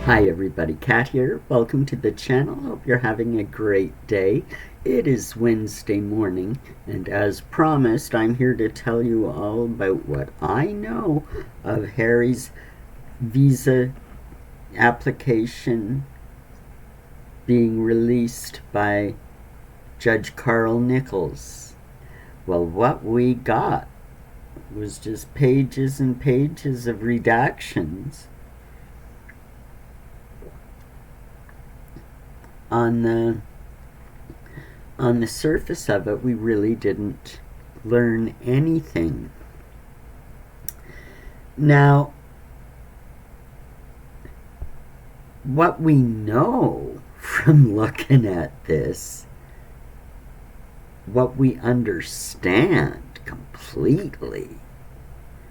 Hi everybody, Kat here. Welcome to the channel. Hope you're having a great day. It is Wednesday morning, and as promised, I'm here to tell you all about what I know of Harry's visa application being released by Judge Nichols. Well, what we got was just pages and pages of redactions on the surface of it. We really didn't learn anything. Now, what we know from looking at this, what we understand completely,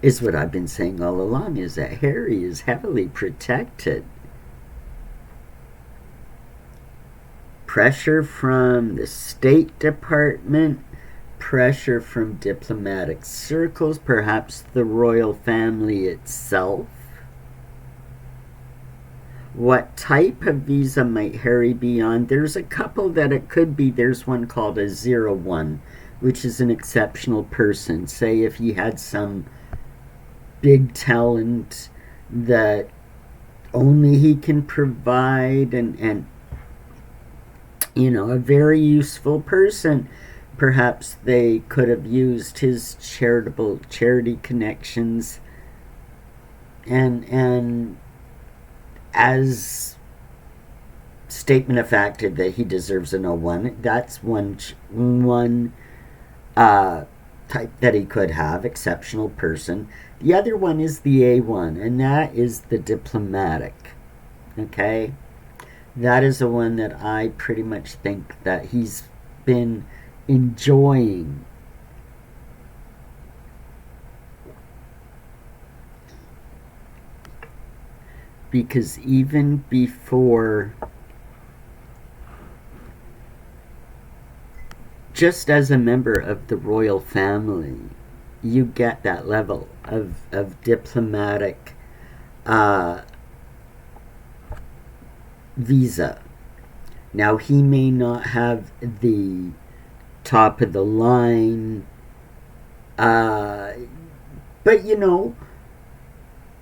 is what I've been saying all along, is that Harry is heavily protected. Pressure from the State Department, pressure from diplomatic circles, perhaps the royal family itself. What type of visa might Harry be on? There's a couple that it could be. There's one called a 01, which is an exceptional person. Say if he had some big talent that only he can provide, and a very useful person. Perhaps they could have used his charity connections and as statement of fact that he deserves an 01. That's one type that he could have, exceptional person. The other one is the A1, and that is the diplomatic. Okay? That is the one that I pretty much think that he's been enjoying. Because even before, just as a member of the royal family, you get that level of diplomatic visa. Now, he may not have the top of the line, but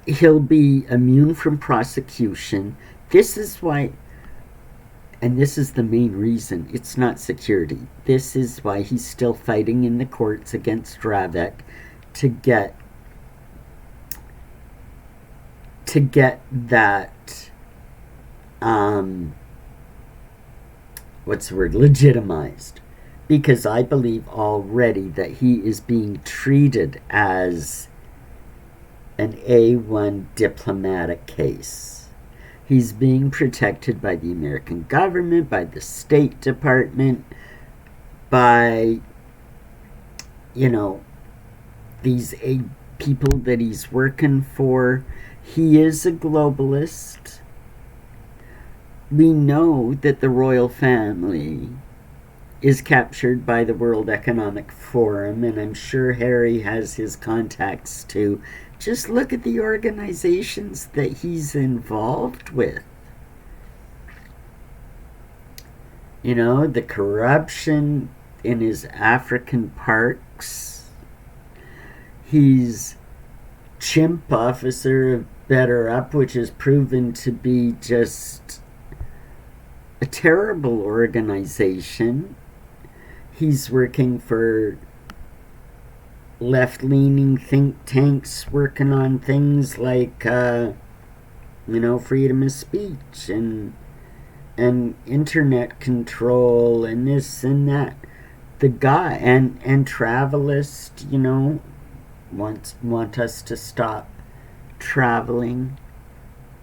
he'll be immune from prosecution. This is why, and this is the main reason, it's not security. This is why he's still fighting in the courts against Ravek to get that legitimized, because I believe already that he is being treated as an A1 diplomatic case. He's being protected by the American government, by the State Department, by these people that he's working for. He is a globalist. We know that the royal family is captured by the World Economic Forum, and I'm sure Harry has his contacts too. Just look at the organizations that he's involved with. The corruption in his African parks. He's chimp officer of Better Up, which has proven to be just a terrible organization. He's working for left-leaning think tanks, working on things like freedom of speech and internet control and this and that. The guy and Travelist, want us to stop traveling,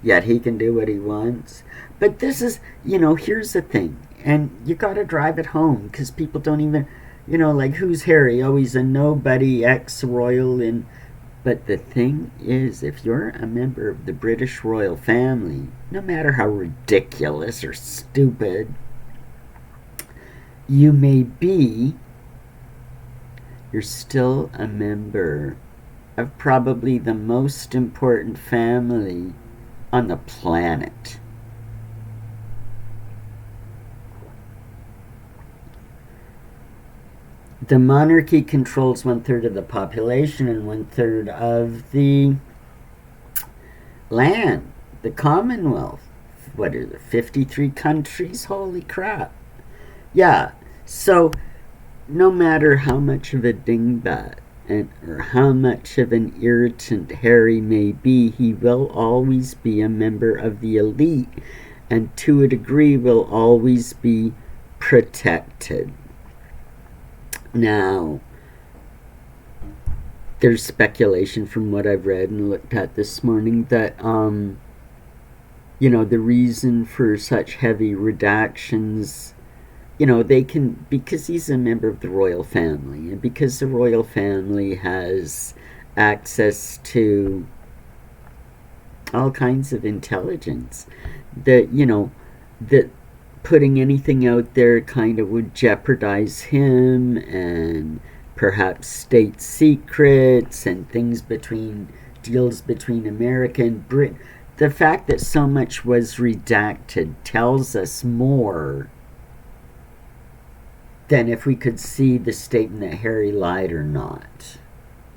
yet he can do what he wants. But this is, here's the thing, and you gotta drive it home, because people don't even, who's Harry? Oh, he's a nobody, ex-royal, but the thing is, if you're a member of the British royal family, no matter how ridiculous or stupid you may be, you're still a member of probably the most important family on the planet. The monarchy controls 1/3 of the population and 1/3 of the land. The Commonwealth. What are there, 53 countries? Holy crap. Yeah, so no matter how much of a dingbat or how much of an irritant Harry may be, he will always be a member of the elite and to a degree will always be protected. Now, there's speculation from what I've read and looked at this morning that the reason for such heavy redactions, they can, because he's a member of the royal family and because the royal family has access to all kinds of intelligence, that that putting anything out there kind of would jeopardize him and perhaps state secrets and things deals between America and Britain. The fact that so much was redacted tells us more than if we could see the statement that Harry lied or not.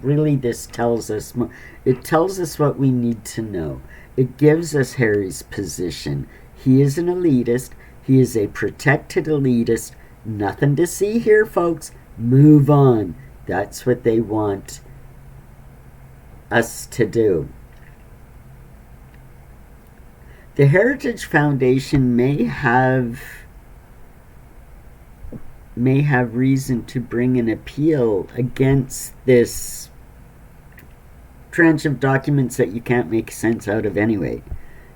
Really, this tells us more. It tells us what we need to know. It gives us Harry's position. He is an elitist. He is a protected elitist. Nothing to see here, folks. Move on. That's what they want us to do. The Heritage Foundation may have reason to bring an appeal against this trench of documents that you can't make sense out of anyway.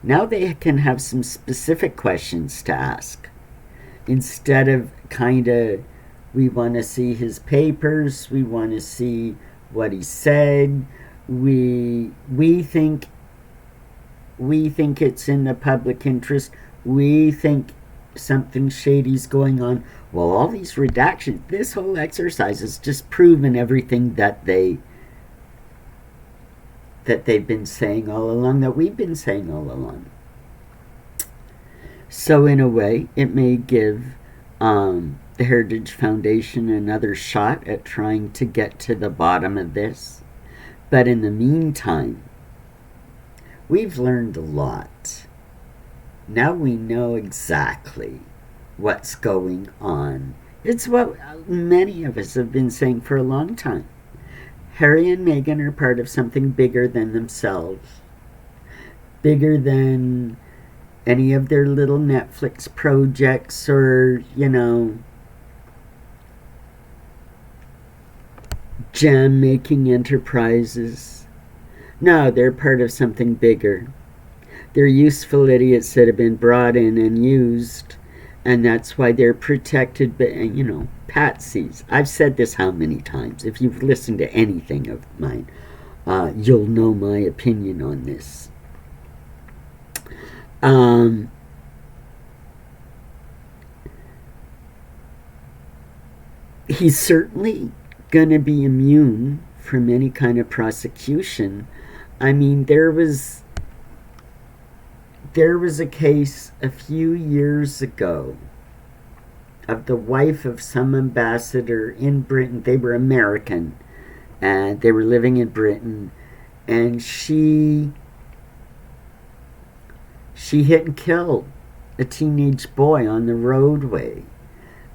Now they can have some specific questions to ask. Instead of we want to see his papers, we want to see what he said, we think it's in the public interest, we think something shady's going on. Well, all these redactions, this whole exercise has just proven everything that they've been saying all along, that we've been saying all along. So in a way, it may give the Heritage Foundation another shot at trying to get to the bottom of this. But in the meantime, we've learned a lot. Now we know exactly what's going on. It's what many of us have been saying for a long time. Harry and Meghan are part of something bigger than themselves, bigger than any of their little Netflix projects or, jam-making enterprises. No, they're part of something bigger. They're useful idiots that have been brought in and used, and that's why they're protected, but, patsies. I've said this how many times? If you've listened to anything of mine, you'll know my opinion on this. He's certainly going to be immune from any kind of prosecution. I mean, there was a case a few years ago of the wife of some ambassador in Britain. They were American and they were living in Britain, and she hit and killed a teenage boy on the roadway,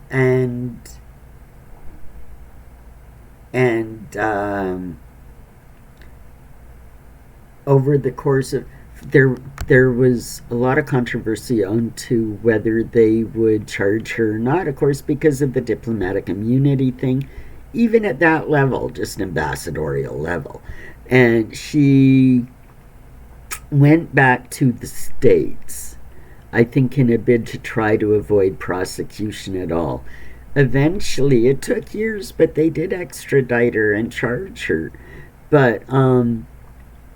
and over the course of there was a lot of controversy on to whether they would charge her or not, of course, because of the diplomatic immunity thing, even at that level, just ambassadorial level. And she went back to the States, I think in a bid to try to avoid prosecution at all. Eventually, it took years, but they did extradite her and charge her. But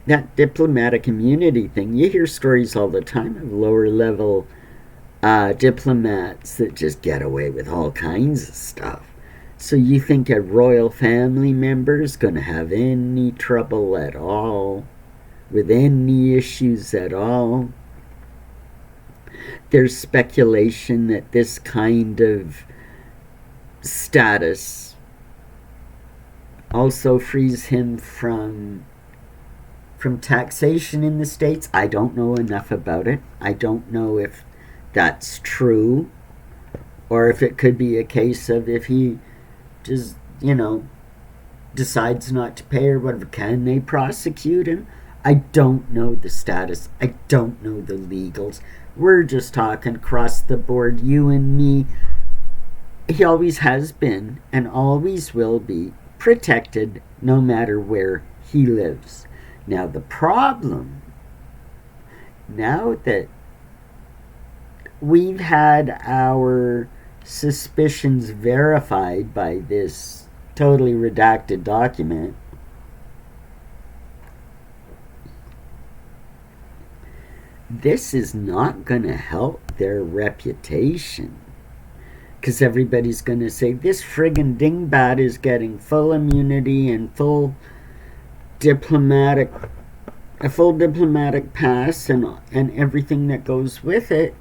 that diplomatic immunity thing, you hear stories all the time of lower level diplomats that just get away with all kinds of stuff. So you think a royal family member is going to have any trouble at all with any issues at all. There's speculation that this kind of status also frees him from taxation in the States. I don't know enough about it. I don't know if that's true, or if it could be a case of if he just, decides not to pay or whatever, can they prosecute him? I don't know the status. I don't know the legals. We're just talking across the board, you and me. He always has been and always will be protected no matter where he lives. Now the problem, now that we've had our suspicions verified by this totally redacted document, this is not going to help their reputation. Because everybody's going to say, this friggin' dingbat is getting full immunity and a full diplomatic pass and everything that goes with it.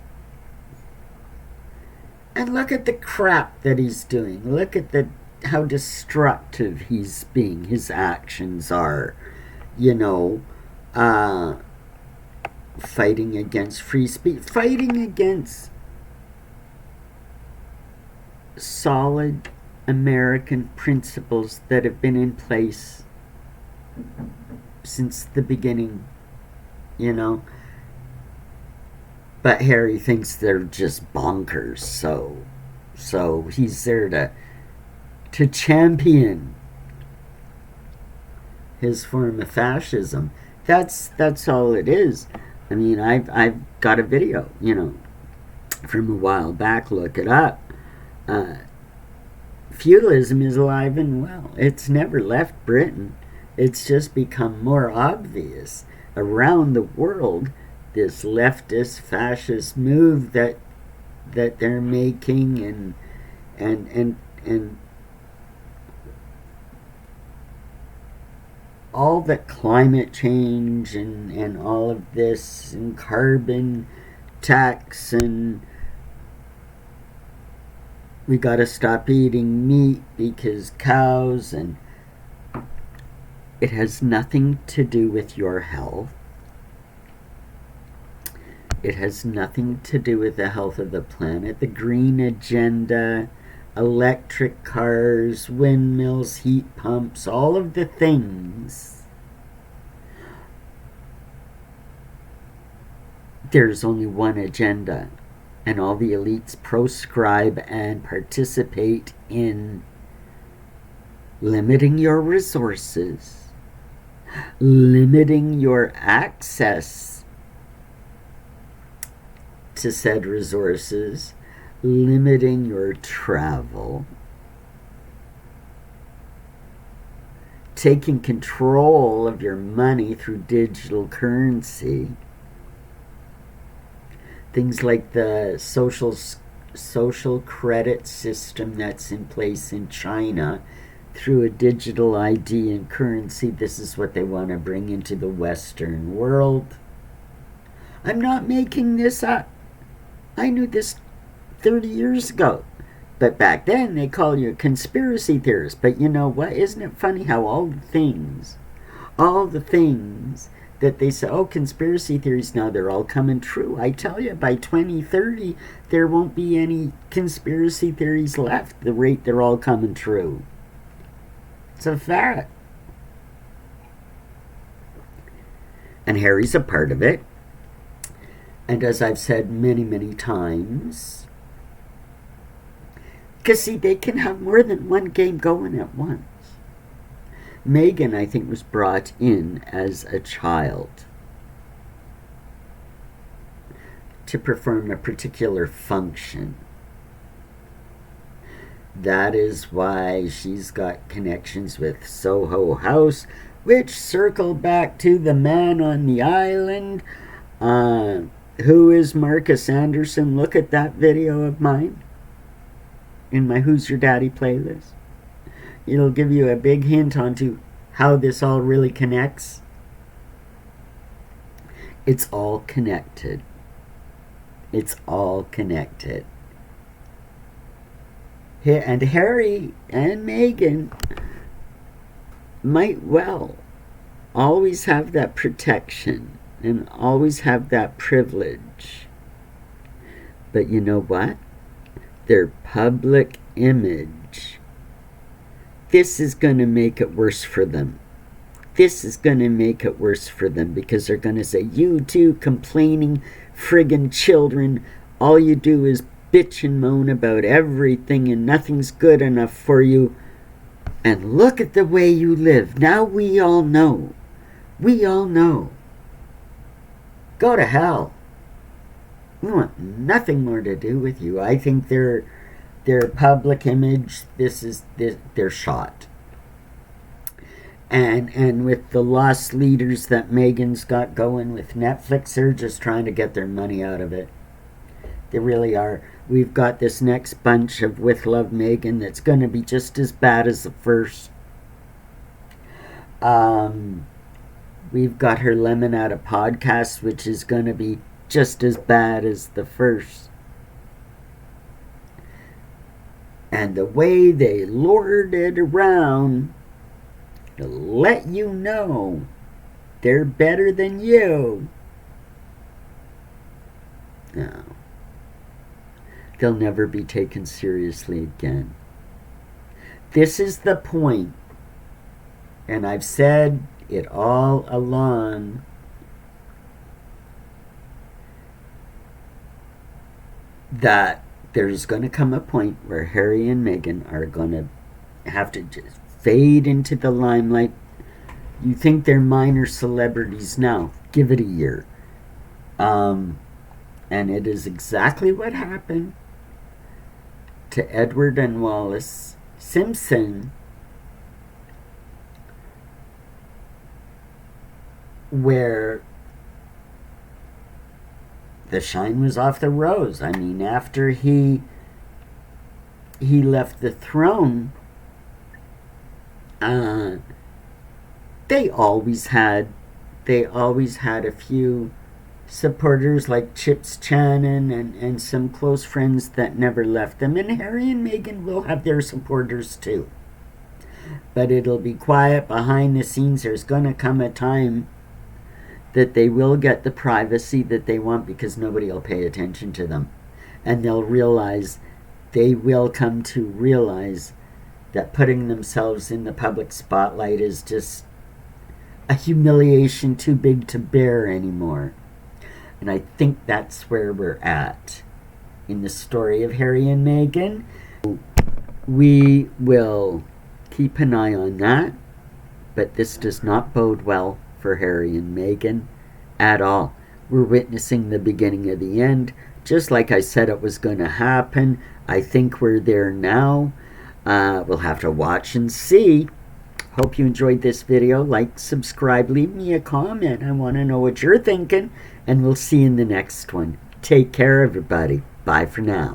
And look at the crap that he's doing. Look at how destructive he's being. His actions are, fighting against free speech, fighting against solid American principles that have been in place since the beginning, But Harry thinks they're just bonkers, so he's there to champion his form of fascism. That's all it is. I mean, I've got a video, from a while back. Look it up. Feudalism is alive and well. It's never left Britain. It's just become more obvious around the world, this leftist fascist move that they're making, and all the climate change and all of this, and carbon tax, and we gotta stop eating meat because cows, and it has nothing to do with your health. It has nothing to do with the health of the planet. The green agenda, electric cars, windmills, heat pumps, all of the things. There's only one agenda, and all the elites proscribe and participate in limiting your resources, limiting your access to said resources, limiting your travel, taking control of your money through digital currency. Things like the social credit system that's in place in China through a digital ID and currency. This is what they want to bring into the Western world. I'm not making this up. I knew this 30 years ago. But back then they called you a conspiracy theorist. But you know what? Isn't it funny how all the things that they say, oh, conspiracy theories, now they're all coming true. I tell you, by 2030, there won't be any conspiracy theories left, the rate they're all coming true. It's a fact. And Harry's a part of it. And as I've said many, many times, because see, they can have more than one game going at once. Meghan, I think, was brought in as a child to perform a particular function. That is why she's got connections with Soho House, which circle back to the man on the island. Who is Marcus Anderson? Look at that video of mine in my Who's Your Daddy playlist. It'll give you a big hint onto how this all really connects. It's all connected. It's all connected. And Harry and Meghan might well always have that protection and always have that privilege. But you know what? Their public image, this is going to make it worse for them. This is going to make it worse for them because they're going to say, you two complaining friggin' children, all you do is bitch and moan about everything and nothing's good enough for you. And look at the way you live. Now we all know. We all know. Go to hell. We want nothing more to do with you. I think their public image, they're shot. And with the lost leaders that Meghan's got going with Netflix, they're just trying to get their money out of it. They really are. We've got this next bunch of With Love Meghan that's going to be just as bad as the first. We've got her Lemon Out of Podcast, which is going to be just as bad as the first. And the way they lured it around to let you know they're better than you. No. They'll never be taken seriously again. This is the point, and I've said it all along. That there's going to come a point where Harry and Meghan are going to have to just fade into the limelight. You think they're minor celebrities now. Give it a year. And it is exactly what happened to Edward and Wallace Simpson, where the shine was off the rose. I mean, after he left the throne, they always had a few supporters like Chips Channon and some close friends that never left them. And Harry and Meghan will have their supporters too. But it'll be quiet behind the scenes. There's going to come a time that they will get the privacy that they want because nobody will pay attention to them. And they will come to realize that putting themselves in the public spotlight is just a humiliation too big to bear anymore. And I think that's where we're at in the story of Harry and Meghan. We will keep an eye on that, but this does not bode well for Harry and Meghan at all. We're witnessing the beginning of the end, just like I said it was going to happen. I think we're there now. We'll have to watch and see. Hope you enjoyed this video. Like, subscribe, leave me a comment. I want to know what you're thinking, and we'll see you in the next one. Take care, everybody. Bye for now.